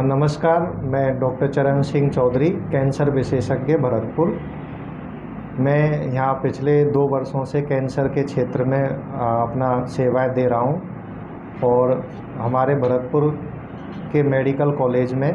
नमस्कार। मैं डॉक्टर चरण सिंह चौधरी, कैंसर विशेषज्ञ, भरतपुर। मैं यहाँ पिछले 2 वर्षों से कैंसर के क्षेत्र में अपना सेवाएं दे रहा हूँ और हमारे भरतपुर के मेडिकल कॉलेज में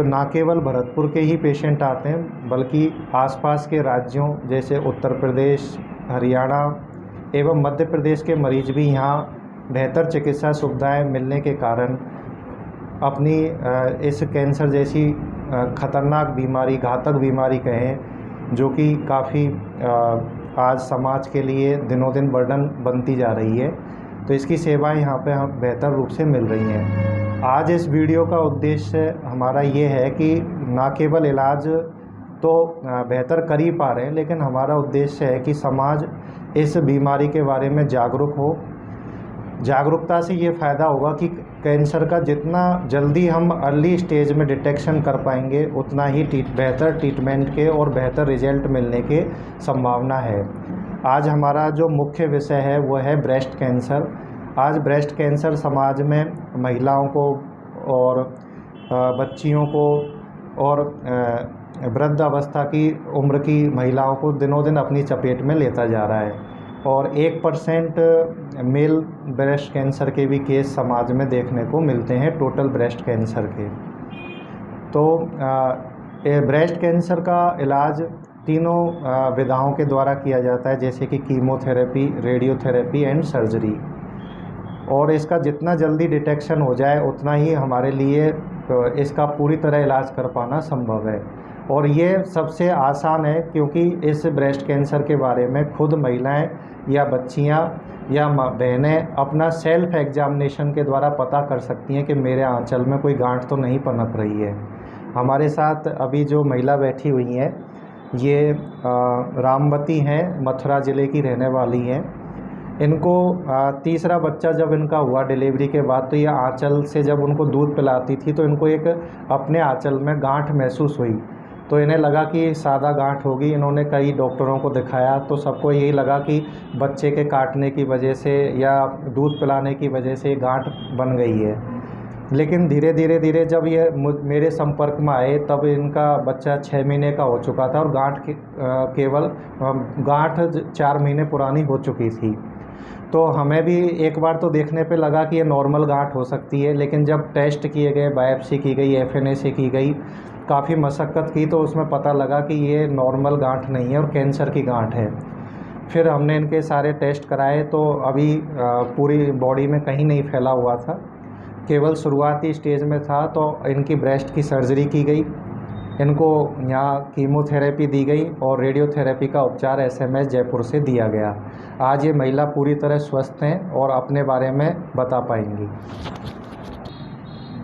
ना केवल भरतपुर के ही पेशेंट आते हैं बल्कि आसपास के राज्यों जैसे उत्तर प्रदेश, हरियाणा एवं मध्य प्रदेश के मरीज भी यहाँ बेहतर चिकित्सा सुविधाएं मिलने के कारण अपनी इस कैंसर जैसी ख़तरनाक बीमारी, घातक बीमारी कहें, जो कि काफ़ी आज समाज के लिए दिनों दिन बर्डन बनती जा रही है, तो इसकी सेवाएं यहाँ पे हम बेहतर रूप से मिल रही हैं। आज इस वीडियो का उद्देश्य हमारा ये है कि ना केवल इलाज तो बेहतर कर ही पा रहे हैं, लेकिन हमारा उद्देश्य है कि समाज इस बीमारी के बारे में जागरूक हो। जागरूकता से ये फ़ायदा होगा कि कैंसर का जितना जल्दी हम अर्ली स्टेज में डिटेक्शन कर पाएंगे, उतना ही बेहतर ट्रीटमेंट के और बेहतर रिजल्ट मिलने के संभावना है। आज हमारा जो मुख्य विषय है वो है ब्रेस्ट कैंसर। आज ब्रेस्ट कैंसर समाज में महिलाओं को और बच्चियों को और वृद्ध अवस्था की उम्र की महिलाओं को दिनों दिन अपनी चपेट में लेता जा रहा है और 1% मेल ब्रेस्ट कैंसर के भी केस समाज में देखने को मिलते हैं टोटल ब्रेस्ट कैंसर के। तो ब्रेस्ट कैंसर का इलाज तीनों विधाओं के द्वारा किया जाता है, जैसे कि कीमोथेरेपी, रेडियोथेरेपी एंड सर्जरी। और इसका जितना जल्दी डिटेक्शन हो जाए उतना ही हमारे लिए इसका पूरी तरह इलाज कर पाना संभव है। और ये सबसे आसान है क्योंकि इस ब्रेस्ट कैंसर के बारे में खुद महिलाएं या बच्चियां या बहनें अपना सेल्फ एग्जामिनेशन के द्वारा पता कर सकती हैं कि मेरे आंचल में कोई गांठ तो नहीं पनप रही है। हमारे साथ अभी जो महिला बैठी हुई हैं ये रामवती हैं, मथुरा ज़िले की रहने वाली हैं। इनको तीसरा बच्चा जब इनका हुआ डिलीवरी के बाद, तो ये आंचल से जब उनको दूध पिलाती थी तो इनको एक अपने आंचल में गांठ महसूस हुई। तो इन्हें लगा कि सादा गांठ होगी। इन्होंने कई डॉक्टरों को दिखाया तो सबको यही लगा कि बच्चे के काटने की वजह से या दूध पिलाने की वजह से गांठ बन गई है। लेकिन धीरे धीरे जब ये मेरे संपर्क में आए तब इनका बच्चा 6 महीने का हो चुका था और गांठ 4 महीने पुरानी हो चुकी थी। तो हमें भी एक बार तो देखने पे लगा कि ये नॉर्मल गांठ हो सकती है, लेकिन जब टेस्ट किए गए, बायोप्सी की गई, एफएनए से की गई, काफ़ी मशक्क़त की, तो उसमें पता लगा कि ये नॉर्मल गांठ नहीं है और कैंसर की गांठ है। फिर हमने इनके सारे टेस्ट कराए तो अभी पूरी बॉडी में कहीं नहीं फैला हुआ था, केवल शुरुआती स्टेज में था। तो इनकी ब्रेस्ट की सर्जरी की गई, इनको यहाँ कीमोथेरेपी दी गई और रेडियोथेरेपी का उपचार एसएमएस जयपुर से दिया गया। आज ये महिला पूरी तरह स्वस्थ हैं और अपने बारे में बता पाएंगी।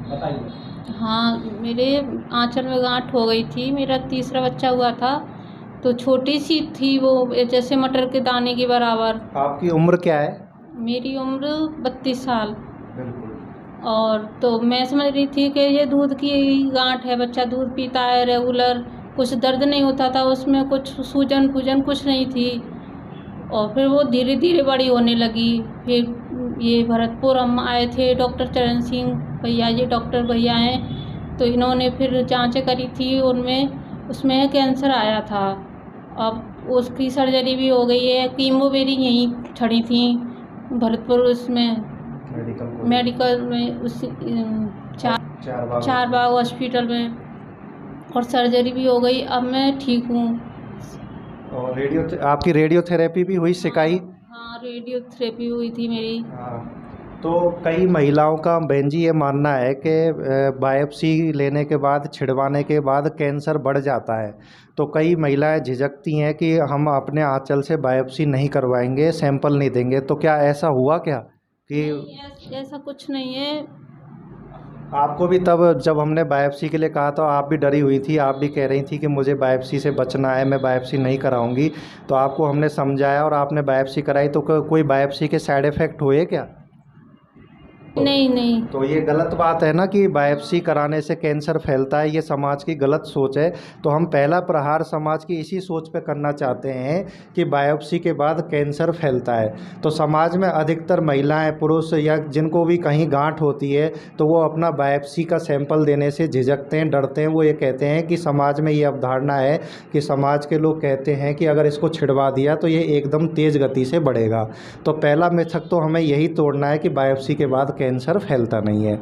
बताइए। हाँ, मेरे आंचल में गांठ हो गई थी। मेरा तीसरा बच्चा हुआ था तो छोटी सी थी वो, जैसे मटर के दाने के बराबर। आपकी उम्र क्या है? मेरी उम्र 32 साल। बिल्कुल। और तो मैं समझ रही थी कि ये दूध की गांठ है, बच्चा दूध पीता है रेगुलर, कुछ दर्द नहीं होता था उसमें, कुछ सूजन फूजन कुछ नहीं थी। और फिर वो धीरे धीरे बड़ी होने लगी। फिर ये भरतपुर हम आए थे, डॉक्टर चरण सिंह भैया, ये डॉक्टर भैया हैं, तो इन्होंने फिर जांचें करी थी, उनमें उसमें कैंसर आया था। अब उसकी सर्जरी भी हो गई है। कीमो मेरी यहीं छड़ी थी भरतपुर, उसमें मेडिकल में, उस चार बाग हॉस्पिटल में, और सर्जरी भी हो गई। अब मैं ठीक हूँ। और आपकी रेडियोथेरेपी भी हुई, सिकाई? हाँ, रेडियोथेरेपी हुई थी मेरी। तो कई महिलाओं का बहन जी ये मानना है कि बायोप्सी लेने के बाद, छिड़वाने के बाद कैंसर बढ़ जाता है। तो कई महिलाएं झिझकती हैं कि हम अपने आंचल से बायोप्सी नहीं करवाएंगे, सैंपल नहीं देंगे। तो क्या ऐसा हुआ क्या कि ऐसा कुछ नहीं है। आपको भी तब जब हमने बायोप्सी के लिए कहा तो आप भी डरी हुई थी, आप भी कह रही थी कि मुझे बायोप्सी से बचना है, मैं बायोप्सी नहीं कराऊंगी। तो आपको हमने समझाया और आपने बायोप्सी कराई, तो कोई बायोप्सी के साइड इफ़ेक्ट हुए क्या? नहीं नहीं नहीं। तो ये गलत बात है ना कि बायोप्सी कराने से कैंसर फैलता है, ये समाज की गलत सोच है। तो हम पहला प्रहार समाज की इसी सोच पे करना चाहते हैं कि बायोप्सी के बाद कैंसर फैलता है। तो समाज में अधिकतर महिलाएं, पुरुष या जिनको भी कहीं गांठ होती है तो वो अपना बायोप्सी का सैंपल देने से झिझकते हैं, डरते हैं। वो ये कहते हैं कि समाज में ये अवधारणा है कि समाज के लोग कहते हैं कि अगर इसको छिड़वा दिया तो ये एकदम तेज़ गति से बढ़ेगा। तो पहला मिथक तो हमें यही तोड़ना है कि बायोप्सी के बाद कैंसर फैलता नहीं है।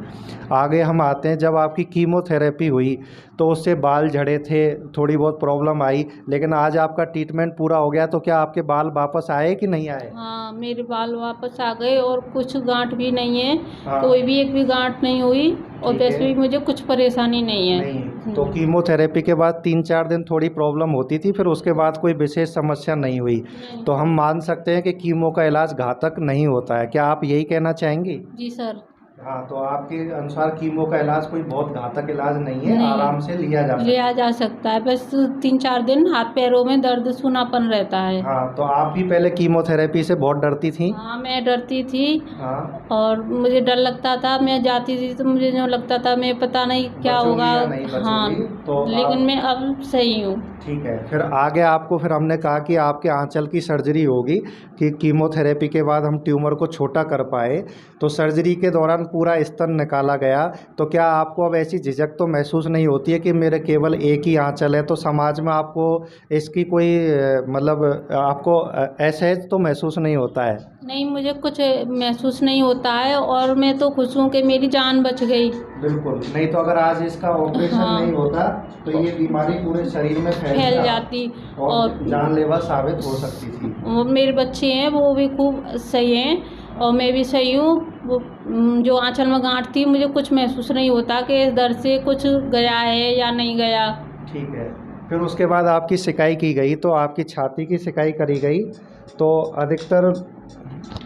आगे हम आते हैं, जब आपकी कीमोथेरेपी हुई तो उससे बाल झड़े थे, थोड़ी बहुत प्रॉब्लम आई, लेकिन आज आपका ट्रीटमेंट पूरा हो गया, तो क्या आपके बाल वापस आए कि नहीं आए? हाँ, मेरे बाल वापस आ गए और कुछ गांठ भी नहीं है। हाँ। कोई भी एक भी गांठ नहीं हुई और ठीक वैसे है। भी मुझे कुछ परेशानी नहीं है। नहीं, तो कीमोथेरेपी के बाद 3-4 दिन थोड़ी प्रॉब्लम होती थी, फिर उसके बाद कोई विशेष समस्या नहीं हुई। नहीं। तो हम मान सकते हैं कि कीमो का इलाज घातक नहीं होता है। क्या आप यही कहना चाहेंगी? जी सर। हाँ, तो आपके अनुसार कीमो का इलाज कोई बहुत घातक इलाज नहीं है, नहीं। आराम से लिया जा सकता है। लिया जा सकता है, बस 3-4 दिन हाथ पैरों में दर्द सूनापन रहता है। हाँ, तो आप भी पहले कीमोथेरेपी से बहुत डरती थी? हाँ, मैं डरती थी हाँ, और मुझे डर लगता था। मैं जाती थी तो मुझे जो लगता था मैं पता नहीं क्या बचूंगी होगा। या नहीं बचूंगी। हाँ, तो लेकिन मैं अब सही हूँ। ठीक है। फिर आगे आपको फिर हमने कहा कि आपके आंचल की सर्जरी होगी, कि कीमोथेरेपी के बाद हम ट्यूमर को छोटा कर पाए। तो सर्जरी के दौरान पूरा स्तन निकाला गया, तो क्या आपको अब ऐसी झिझक तो महसूस नहीं होती है कि मेरे केवल एक ही आंचल है? तो समाज में आपको इसकी कोई मतलब आपको असहज तो महसूस नहीं होता है? नहीं, मुझे कुछ महसूस नहीं होता है और मैं तो खुश हूँ कि मेरी जान बच गई। बिल्कुल, नहीं तो अगर आज इसका ऑपरेशन हाँ। नहीं होता तो ये बीमारी पूरे शरीर में फैल जाती और और जानलेवा साबित हो सकती थी। वो मेरे बच्चे हैं वो भी खूब सही हैं और मैं भी सही हूँ। वो जो आंचल में गांठ थी मुझे कुछ महसूस नहीं होता कि इस दर्द से कुछ गया है या नहीं गया। ठीक है। फिर उसके बाद आपकी सिकाई की गई, तो आपकी छाती की सिकाई करी गई। तो अधिकतर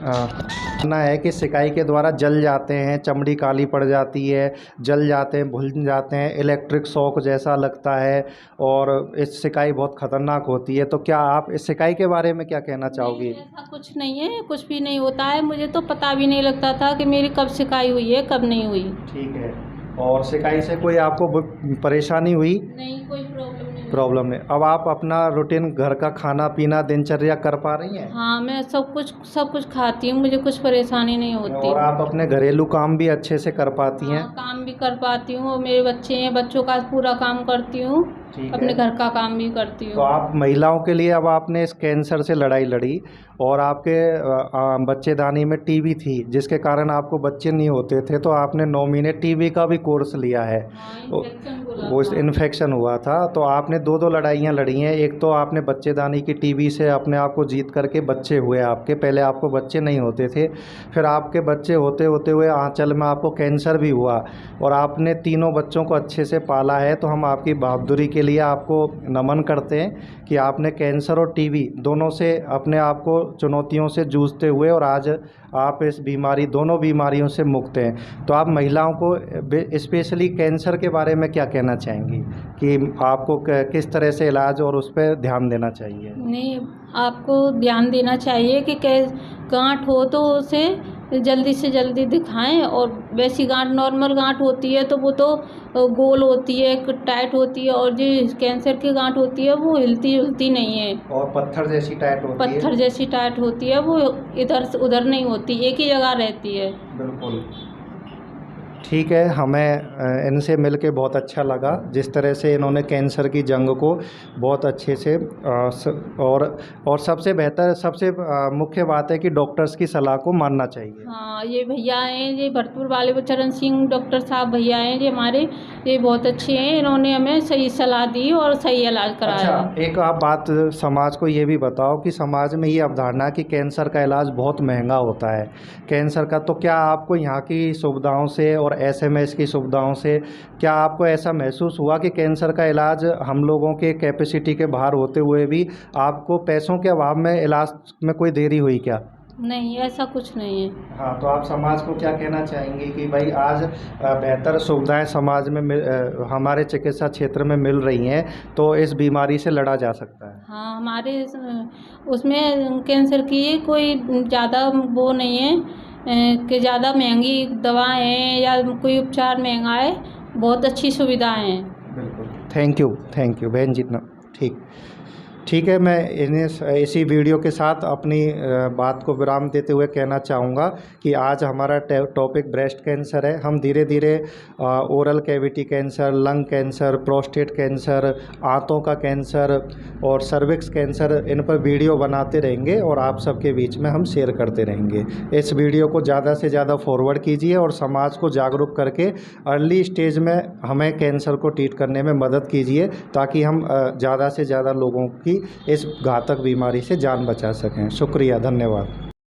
मानना है कि सिकाई के द्वारा जल जाते हैं, चमड़ी काली पड़ जाती है, जल जाते हैं, भुन जाते हैं, इलेक्ट्रिक शॉक जैसा लगता है और इस सिकाई बहुत ख़तरनाक होती है। तो क्या आप इस सिकाई के बारे में क्या कहना चाहोगी? नहीं, ऐसा कुछ नहीं है, कुछ भी नहीं होता है। मुझे तो पता भी नहीं लगता था कि मेरी कब सिकाई हुई है कब नहीं हुई। ठीक है। और सिकाई से कोई आपको परेशानी हुई? नहीं, कोई प्रॉब्लम नहीं। अब आप अपना रूटीन घर का खाना पीना दिनचर्या कर पा रही हैं? हाँ, मैं सब कुछ खाती हूँ, मुझे कुछ परेशानी नहीं होती। और आप अपने घरेलू काम भी अच्छे से कर पाती हैं? हाँ, काम भी कर पाती हूँ और मेरे बच्चे हैं, बच्चों का पूरा काम करती हूँ, अपने घर का काम भी करती हूँ। तो आप महिलाओं के लिए अब आपने इस कैंसर से लड़ाई लड़ी और आपके बच्चेदानी में टीबी थी, जिसके कारण आपको बच्चे नहीं होते थे, तो आपने 9 महीने टीबी का भी कोर्स लिया है। हाँ, वो इन्फेक्शन हुआ था, तो आपने 2 लड़ाइयाँ लड़ी हैं। एक तो आपने बच्चेदानी की टीबी से अपने आप को जीत करके बच्चे हुए आपके, पहले आपको बच्चे नहीं होते थे, फिर आपके बच्चे होते होते हुए आंचल में आपको कैंसर भी हुआ और आपने तीनों बच्चों को अच्छे से पाला है। तो हम आपकी बहादुरी के लिए आपको नमन करते हैं कि आपने कैंसर और टीबी दोनों से अपने आप को चुनौतियों से जूझते हुए और आज आप इस दोनों बीमारियों से मुक्त हैं। तो आप महिलाओं को स्पेशली कैंसर के बारे में क्या कहना चाहेंगी कि आपको किस तरह से इलाज और उस पर ध्यान देना चाहिए? नहीं, आपको ध्यान देना चाहिए कि गांठ हो तो उसे जल्दी से जल्दी दिखाएं। और वैसी गांठ, नॉर्मल गांठ होती है तो वो तो गोल होती है, टाइट होती है, और जो कैंसर की गांठ होती है वो हिलती नहीं है और पत्थर जैसी टाइट होती है। पत्थर जैसी टाइट होती है, वो इधर से उधर नहीं होती, एक ही जगह रहती है। बिल्कुल ठीक है। हमें इनसे मिलके बहुत अच्छा लगा, जिस तरह से इन्होंने कैंसर की जंग को बहुत अच्छे से और सबसे बेहतर, सबसे मुख्य बात है कि डॉक्टर्स की सलाह को मानना चाहिए। हाँ, ये भैया हैं, ये भरतपुर वाले चरण सिंह डॉक्टर साहब भैया हैं, ये हमारे, ये बहुत अच्छे हैं, इन्होंने हमें सही सलाह दी और सही इलाज कराया। अच्छा, एक आप बात समाज को ये भी बताओ कि समाज में ये अवधारणा कि कैंसर का इलाज बहुत महंगा होता है कैंसर का, तो क्या आपको यहाँ की सुविधाओं से और SMS की सुविधाओं से क्या आपको ऐसा महसूस हुआ कि कैंसर का इलाज हम लोगों के कैपेसिटी के बाहर होते हुए भी आपको पैसों के अभाव में इलाज में कोई देरी हुई क्या? नहीं, ऐसा कुछ नहीं है। हाँ, तो आप समाज को क्या कहना चाहेंगे कि भाई आज बेहतर सुविधाएं समाज में हमारे चिकित्सा क्षेत्र में मिल रही हैं, तो इस बीमारी से लड़ा जा सकता है? हाँ, हमारे उसमें कैंसर की कोई ज़्यादा वो नहीं है, कि ज़्यादा महंगी दवाएं हैं या कोई उपचार महंगा है, बहुत अच्छी सुविधाएं हैं। बिल्कुल, थैंक यू बहन जी। ठीक है, मैं इन्हें इसी वीडियो के साथ अपनी बात को विराम देते हुए कहना चाहूँगा कि आज हमारा टॉपिक ब्रेस्ट कैंसर है। हम धीरे धीरे oral cavity cancer, lung cancer, prostate cancer, आंतों का कैंसर और सर्विक्स कैंसर, इन पर वीडियो बनाते रहेंगे और आप सबके बीच में हम शेयर करते रहेंगे। इस वीडियो को ज़्यादा से ज़्यादा फॉरवर्ड कीजिए और समाज को जागरूक करके अर्ली स्टेज में हमें कैंसर को ट्रीट करने में मदद कीजिए, ताकि हम ज़्यादा से ज़्यादा लोगों की इस घातक बीमारी से जान बचा सकें। शुक्रिया, धन्यवाद।